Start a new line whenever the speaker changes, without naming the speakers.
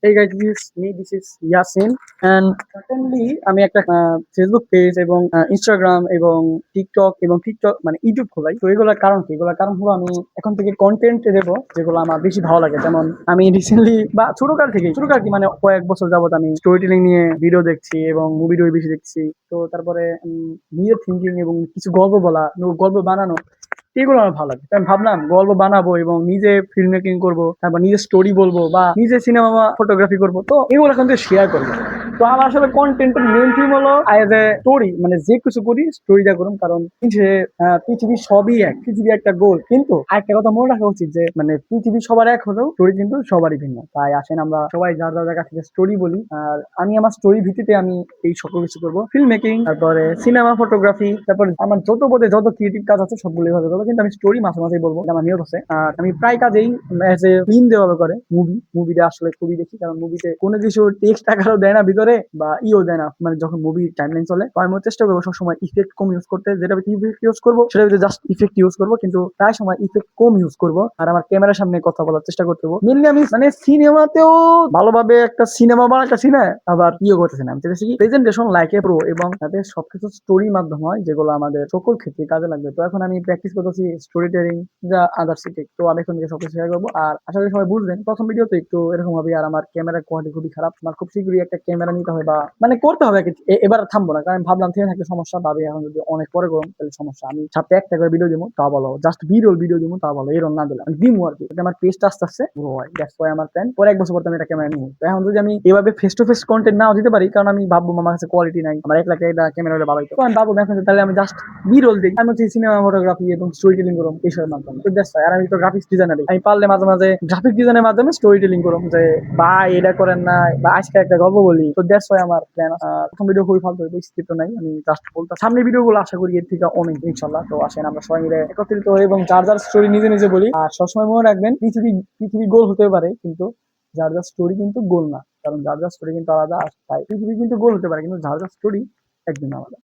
Hey guys, this is Yasin and certainly আমি একটা Facebook page এবং ইনস্টাগ্রাম এবং টিকটক মানে ইউটিউব খোলাই। তো এগুলোর কারণ কি? এগুলোর কারণ হলো আমি এখন থেকে কন্টেন্ট দেবো যেগুলো আমার বেশি ভালো লাগে। যেমন আমি রিসেন্টলি বা ছোটকাল কি মানে কয়েক বছর যাবত আমি স্টোরি টেলিং নিয়ে ভিডিও দেখছি এবং মুভি বেশি দেখছি। তো তারপরে নিজের থিঙ্কিং এবং কিছু গল্প বলা, গল্প বানানো এগুলো আমার ভালো লাগে। তো আমি ভাবলাম গল্প বানাবো এবং নিজে ফিল্ম মেকিং করবো, তারপর নিজে স্টোরি বলবো বা নিজে সিনেমা ফটোগ্রাফি করবো। তো এগুলো এখন থেকে শেয়ার করবো। তো আমার আসলে কন্টেন্টের মেন থিম হলো এজ এ স্টোরি, মানে যে কিছু করি স্টোরিটা করুন। কারণ যে পৃথিবী সবই এক, পৃথিবী একটা গোল। কিন্তু আরেকটা কথা মনে রাখা উচিত যে মানে পৃথিবী সবার এক হলেও স্টোরি কিন্তু সবারই ভিন্ন। তাই আসেন আমরা সবাই যার যার জায়গা থেকে স্টোরি বলি। আর আমি আমার স্টোরি ভিত্তিতে আমি এই সকল কিছু করবো, ফিল্ম মেকিং, তারপরে সিনেমা ফটোগ্রাফি, তারপর আমার যত বোধে যত ক্রিয়েটিভ কাজ আছে সবগুলো এভাবে করবো। কিন্তু আমি স্টোরি মাঝে মাঝেই বলবো, এটা আমার নিয়ত আছে। আর আমি প্রায় কাজেই এজ এ ফিল্ম দেওয়া করে মুভিটা আসলে খুবই দেখি। কারণ মুভিতে কোনো কিছু টেক্সট আকারও দেয় না ভিতরে বা ইও দেয় না। মানে যখন মুভি টাইমলাইন চলে তো আমি চেষ্টা করবো সবসময় ইফেক্ট কম ইউজ করতে। যেটা ইফেক্ট ইউজ করবো সেটা জাস্ট ইফেক্ট ইউজ করবো, কিন্তু প্রায় সময় ইফেক্ট কম ইউজ করবো। আর আমার ক্যামেরার সামনে কথা বলার চেষ্টা করতে হবে। মেনলি আমি মানে সিনেমাতেও ভালোভাবে একটা সিনেমা বানাতেছি না, আবার ইয়ে করতেছি না। আমি চাইছি কি প্রেজেন্টেশন লাইকে প্রো এবং তাতে সবকিছু স্টোরির মাধ্যমে হয়, যেগুলো আমাদের সকল ক্ষেত্রে কাজে লাগবে। তো এখন আমি প্র্যাকটিস করতেছি স্টোরি টেলিং যা আদার্স টেক। তো আমি এখন থেকে সবকিছু শেয়ার করবো। আর আশা করি সবাই বুঝবেন প্রথম ভিডিওতে একটু এরকম হবে। আর আমার ক্যামেরার কোয়ালিটি খুবই খারাপ। আমার খুব শীঘ্রই একটা ক্যামেরা নিতে হবে বা মানে করতে হবে আর কি। এবার থামবো না, কারণ ভাবলাম থেমে থাকলে সমস্যা। ভাবি এখন যদি অনেক পরে করুন তাহলে সমস্যা। আমি সপ্তাহে একটা করে ভিডিও দিব তা বলো, জাস্ট ভিডিও দিব তা বলো, এরকম না দিলাম দিমু আর কি। আমার পেজটা আস্তে আস্তে গ্রো হয়। দ্যাটস ওয়াই আমার প্ল্যান পরে 1 বছর পর আমি একটা ক্যামেরা নিব। তো এখন যদি আমি এভাবে ফেস টু ফেস কন্টেন্ট নাও দিতে পারি, কারণ আমি ভাববো আমার কাছে কোয়ালিটি নাই, আমার 1 লাখ টাকা ক্যামেরা হলে ভালো হতো। তো আমি ভাববো এখন তাহলে আমি জাস্ট বিরল দিই। আমি হচ্ছে সিনেমা ফটোগ্রাফি এবং স্টোরি টেলিং করুন এইসবের মাধ্যমে। তো দ্যাটস ওয়াই। আর আমি তো গ্রাফিক্স ডিজাইনার, আমি পারলে মাঝে মাঝে গ্রাফিক ডিজাইনের মাধ্যমে স্টোরি টেলিং করুন যে ভাই এটা করেন না বা আজকে একটা গল্প বলি। তো দ্যাটস ওয়াই আমার প্ল্যান। প্রথম ভিডিও খুবই ফালতু হইবে, স্ক্রিপ্ট নাই, আমি জাস্ট বলতে। সামনের ভিডিও গুলো আশা করি এর থেকে অনেক ইনশাল্লাহ। তো আসেন আমরা সবাই মিলে একত্রিত হই এবং যার যার স্টোরি নিজে নিজে বলি। আর সবসময় মনে রাখবেন পৃথিবী গোল হতে পারে, কিন্তু যার যার স্টোরি কিন্তু গোল না। কারণ যার যার স্টোরি কিন্তু আলাদা। তাই পৃথিবী কিন্তু গোল হতে পারে, কিন্তু যার যার স্টোরি একদিন আলাদা।